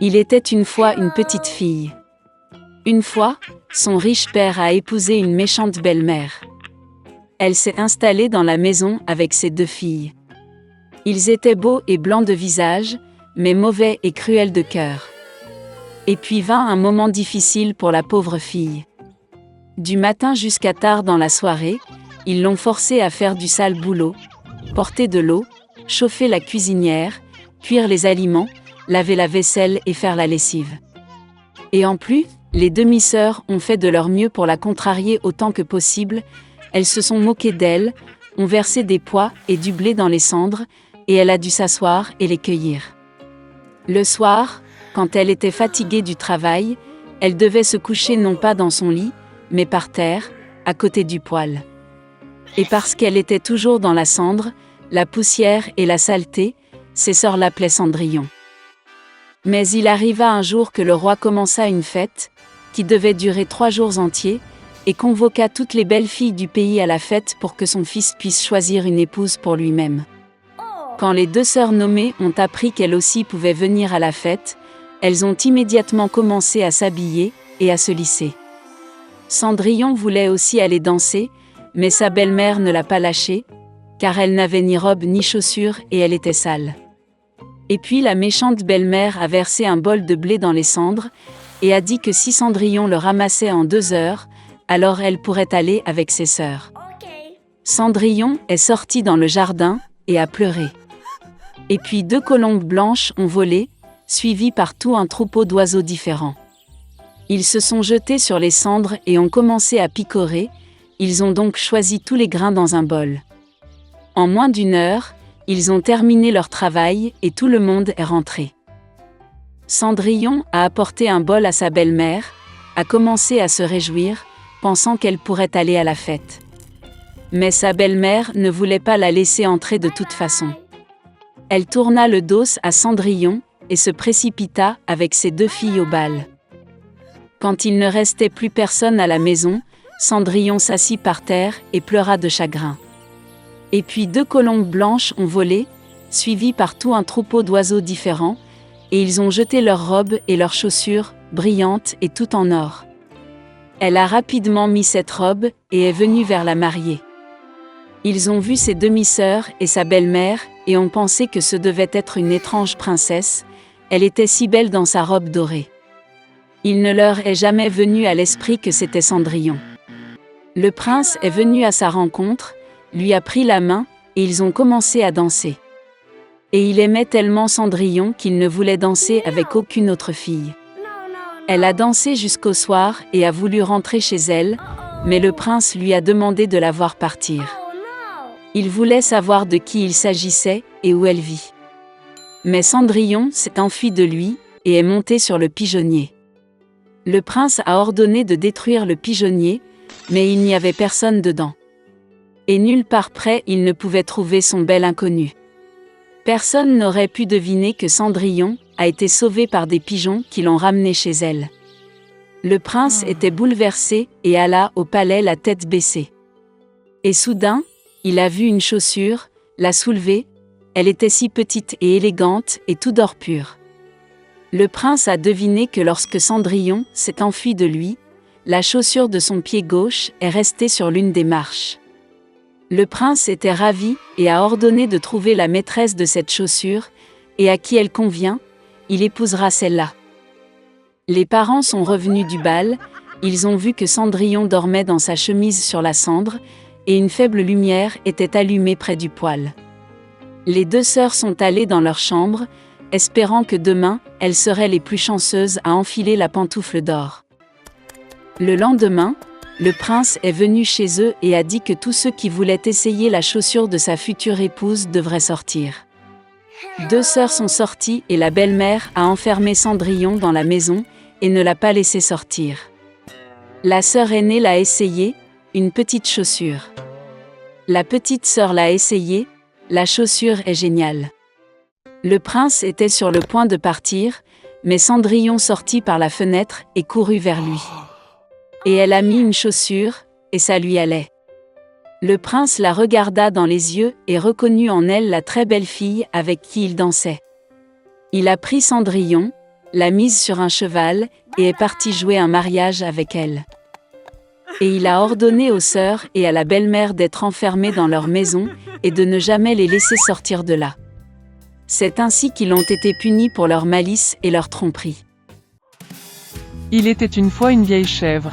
Il était une fois une petite fille. Une fois, son riche père a épousé une méchante belle-mère. Elle s'est installée dans la maison avec ses 2 filles. Ils étaient beaux et blancs de visage, mais mauvais et cruels de cœur. Et puis vint un moment difficile pour la pauvre fille. Du matin jusqu'à tard dans la soirée, ils l'ont forcée à faire du sale boulot, porter de l'eau, chauffer la cuisinière, cuire les aliments, laver la vaisselle et faire la lessive. Et en plus, les demi-sœurs ont fait de leur mieux pour la contrarier autant que possible. Elles se sont moquées d'elle, ont versé des pois et du blé dans les cendres, et elle a dû s'asseoir et les cueillir. Le soir, quand elle était fatiguée du travail, elle devait se coucher non pas dans son lit, mais par terre, à côté du poêle. Et parce qu'elle était toujours dans la cendre, la poussière et la saleté, ses sœurs l'appelaient Cendrillon. Mais il arriva un jour que le roi commença une fête, qui devait durer 3 jours entiers, et convoqua toutes les belles filles du pays à la fête pour que son fils puisse choisir une épouse pour lui-même. Quand les 2 sœurs nommées ont appris qu'elles aussi pouvaient venir à la fête, elles ont immédiatement commencé à s'habiller et à se lisser. Cendrillon voulait aussi aller danser, mais sa belle-mère ne l'a pas lâchée, car elle n'avait ni robe ni chaussures et elle était sale. Et puis la méchante belle-mère a versé un bol de blé dans les cendres, et a dit que si Cendrillon le ramassait en 2 heures, alors elle pourrait aller avec ses sœurs. Cendrillon est sortie dans le jardin, et a pleuré. Et puis 2 colombes blanches ont volé, suivies par tout un troupeau d'oiseaux différents. Ils se sont jetés sur les cendres et ont commencé à picorer, ils ont donc choisi tous les grains dans un bol. En moins d'1 heure, ils ont terminé leur travail et tout le monde est rentré. Cendrillon a apporté un bol à sa belle-mère, a commencé à se réjouir, pensant qu'elle pourrait aller à la fête. Mais sa belle-mère ne voulait pas la laisser entrer de toute façon. Elle tourna le dos à Cendrillon et se précipita avec ses 2 filles au bal. Quand il ne restait plus personne à la maison, Cendrillon s'assit par terre et pleura de chagrin. Et puis 2 colombes blanches ont volé, suivies par tout un troupeau d'oiseaux différents, et ils ont jeté leurs robes et leurs chaussures, brillantes et tout en or. Elle a rapidement mis cette robe et est venue vers la mariée. Ils ont vu ses demi-sœurs et sa belle-mère et ont pensé que ce devait être une étrange princesse, elle était si belle dans sa robe dorée. Il ne leur est jamais venu à l'esprit que c'était Cendrillon. Le prince est venu à sa rencontre, lui a pris la main, et ils ont commencé à danser. Et il aimait tellement Cendrillon qu'il ne voulait danser avec aucune autre fille. Elle a dansé jusqu'au soir et a voulu rentrer chez elle, mais le prince lui a demandé de la voir partir. Il voulait savoir de qui il s'agissait et où elle vit. Mais Cendrillon s'est enfuie de lui et est montée sur le pigeonnier. Le prince a ordonné de détruire le pigeonnier, mais il n'y avait personne dedans. Et nulle part près il ne pouvait trouver son bel inconnu. Personne n'aurait pu deviner que Cendrillon a été sauvée par des pigeons qui l'ont ramenée chez elle. Le prince était bouleversé et alla au palais la tête baissée. Et soudain, il a vu une chaussure, l'a soulevée, elle était si petite et élégante et tout d'or pur. Le prince a deviné que lorsque Cendrillon s'est enfuie de lui, la chaussure de son pied gauche est restée sur l'une des marches. Le prince était ravi et a ordonné de trouver la maîtresse de cette chaussure, et à qui elle convient, il épousera celle-là. Les parents sont revenus du bal, ils ont vu que Cendrillon dormait dans sa chemise sur la cendre, et une faible lumière était allumée près du poêle. Les 2 sœurs sont allées dans leur chambre, espérant que demain, elles seraient les plus chanceuses à enfiler la pantoufle d'or. Le lendemain, le prince est venu chez eux et a dit que tous ceux qui voulaient essayer la chaussure de sa future épouse devraient sortir. 2 sœurs sont sorties et la belle-mère a enfermé Cendrillon dans la maison et ne l'a pas laissé sortir. La sœur aînée l'a essayé, une petite chaussure. La petite sœur l'a essayé, la chaussure est géniale. Le prince était sur le point de partir, mais Cendrillon sortit par la fenêtre et courut vers lui. Et elle a mis une chaussure, et ça lui allait. Le prince la regarda dans les yeux et reconnut en elle la très belle fille avec qui il dansait. Il a pris Cendrillon, l'a mise sur un cheval, et est parti jouer un mariage avec elle. Et il a ordonné aux sœurs et à la belle-mère d'être enfermées dans leur maison, et de ne jamais les laisser sortir de là. C'est ainsi qu'ils ont été punis pour leur malice et leur tromperie. Il était une fois une vieille chèvre.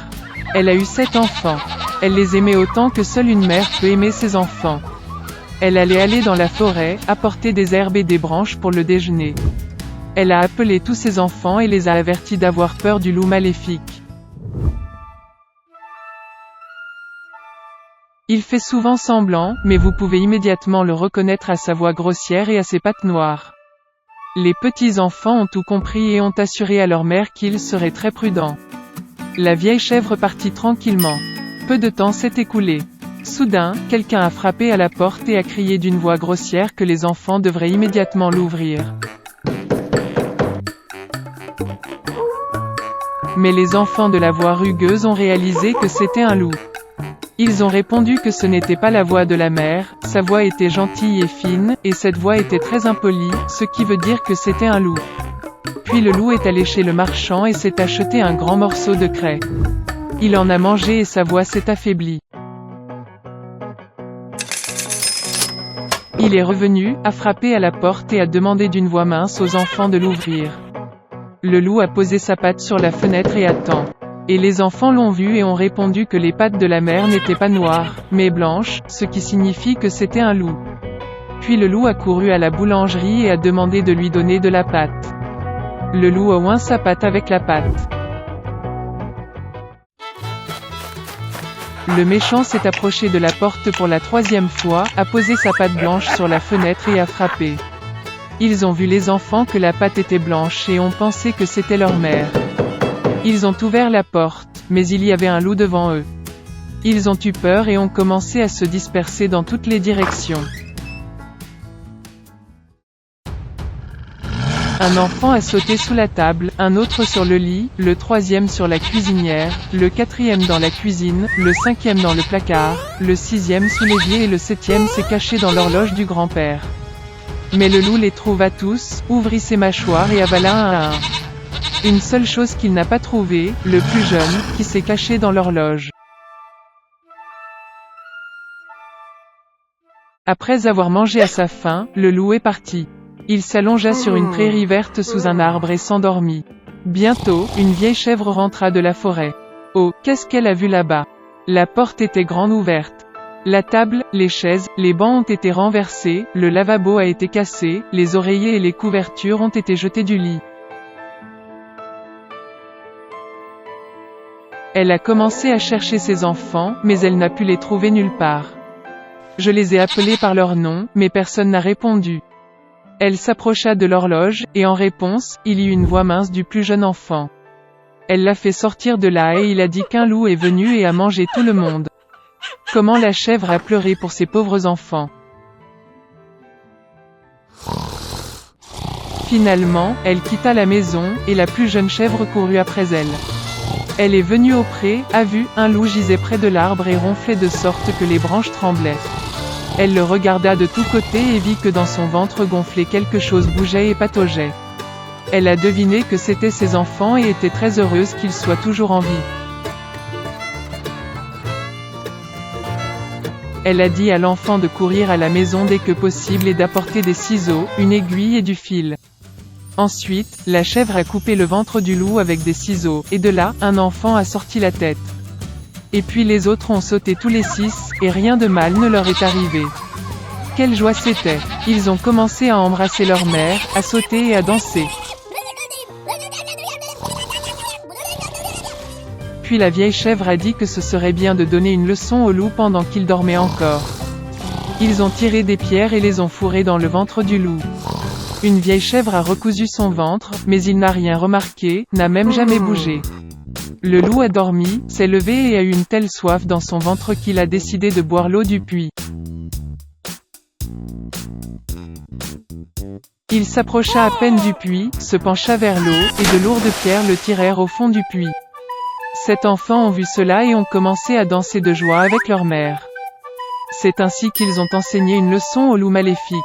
Elle a eu 7 enfants. Elle les aimait autant que seule une mère peut aimer ses enfants. Elle allait aller dans la forêt, apporter des herbes et des branches pour le déjeuner. Elle a appelé tous ses enfants et les a avertis d'avoir peur du loup maléfique. Il fait souvent semblant, mais vous pouvez immédiatement le reconnaître à sa voix grossière et à ses pattes noires. Les petits-enfants ont tout compris et ont assuré à leur mère qu'ils seraient très prudents. La vieille chèvre partit tranquillement. Peu de temps s'est écoulé. Soudain, quelqu'un a frappé à la porte et a crié d'une voix grossière que les enfants devraient immédiatement l'ouvrir. Mais les enfants de la voix rugueuse ont réalisé que c'était un loup. Ils ont répondu que ce n'était pas la voix de la mère, sa voix était gentille et fine, et cette voix était très impolie, ce qui veut dire que c'était un loup. Puis le loup est allé chez le marchand et s'est acheté un grand morceau de craie. Il en a mangé et sa voix s'est affaiblie. Il est revenu, a frappé à la porte et a demandé d'une voix mince aux enfants de l'ouvrir. Le loup a posé sa patte sur la fenêtre et attend. Et les enfants l'ont vu et ont répondu que les pattes de la mère n'étaient pas noires, mais blanches, ce qui signifie que c'était un loup. Puis le loup a couru à la boulangerie et a demandé de lui donner de la pâte. Le loup a oint sa patte avec la pâte. Le méchant s'est approché de la porte pour la 3e fois, a posé sa patte blanche sur la fenêtre et a frappé. Ils ont vu les enfants que la pâte était blanche et ont pensé que c'était leur mère. Ils ont ouvert la porte, mais il y avait un loup devant eux. Ils ont eu peur et ont commencé à se disperser dans toutes les directions. Un enfant a sauté sous la table, un autre sur le lit, le 3e sur la cuisinière, le 4e dans la cuisine, le 5e dans le placard, le 6e sous l'évier et le 7e s'est caché dans l'horloge du grand-père. Mais le loup les trouva tous, ouvrit ses mâchoires et avala un à un. Une seule chose qu'il n'a pas trouvée, le plus jeune, qui s'est caché dans l'horloge. Après avoir mangé à sa faim, le loup est parti. Il s'allongea sur une prairie verte sous un arbre et s'endormit. Bientôt, une vieille chèvre rentra de la forêt. Oh, qu'est-ce qu'elle a vu là-bas? La porte était grande ouverte. La table, les chaises, les bancs ont été renversés, le lavabo a été cassé, les oreillers et les couvertures ont été jetés du lit. Elle a commencé à chercher ses enfants, mais elle n'a pu les trouver nulle part. Je les ai appelés par leur nom, mais personne n'a répondu. Elle s'approcha de l'horloge, et en réponse, il y eut une voix mince du plus jeune enfant. Elle l'a fait sortir de là et il a dit qu'un loup est venu et a mangé tout le monde. Comment la chèvre a pleuré pour ses pauvres enfants. Finalement, elle quitta la maison, et la plus jeune chèvre courut après elle. Elle est venue au pré, a vu, un loup gisait près de l'arbre et ronflait de sorte que les branches tremblaient. Elle le regarda de tous côtés et vit que dans son ventre gonflé quelque chose bougeait et pataugeait. Elle a deviné que c'étaient ses enfants et était très heureuse qu'ils soient toujours en vie. Elle a dit à l'enfant de courir à la maison dès que possible et d'apporter des ciseaux, une aiguille et du fil. Ensuite, la chèvre a coupé le ventre du loup avec des ciseaux, et de là, un enfant a sorti la tête. Et puis les autres ont sauté tous les 6, et rien de mal ne leur est arrivé. Quelle joie c'était! Ils ont commencé à embrasser leur mère, à sauter et à danser. Puis la vieille chèvre a dit que ce serait bien de donner une leçon au loup pendant qu'il dormait encore. Ils ont tiré des pierres et les ont fourrées dans le ventre du loup. Une vieille chèvre a recousu son ventre, mais il n'a rien remarqué, n'a même jamais bougé. Le loup a dormi, s'est levé et a eu une telle soif dans son ventre qu'il a décidé de boire l'eau du puits. Il s'approcha à peine du puits, se pencha vers l'eau, et de lourdes pierres le tirèrent au fond du puits. 7 enfants ont vu cela et ont commencé à danser de joie avec leur mère. C'est ainsi qu'ils ont enseigné une leçon au loup maléfique.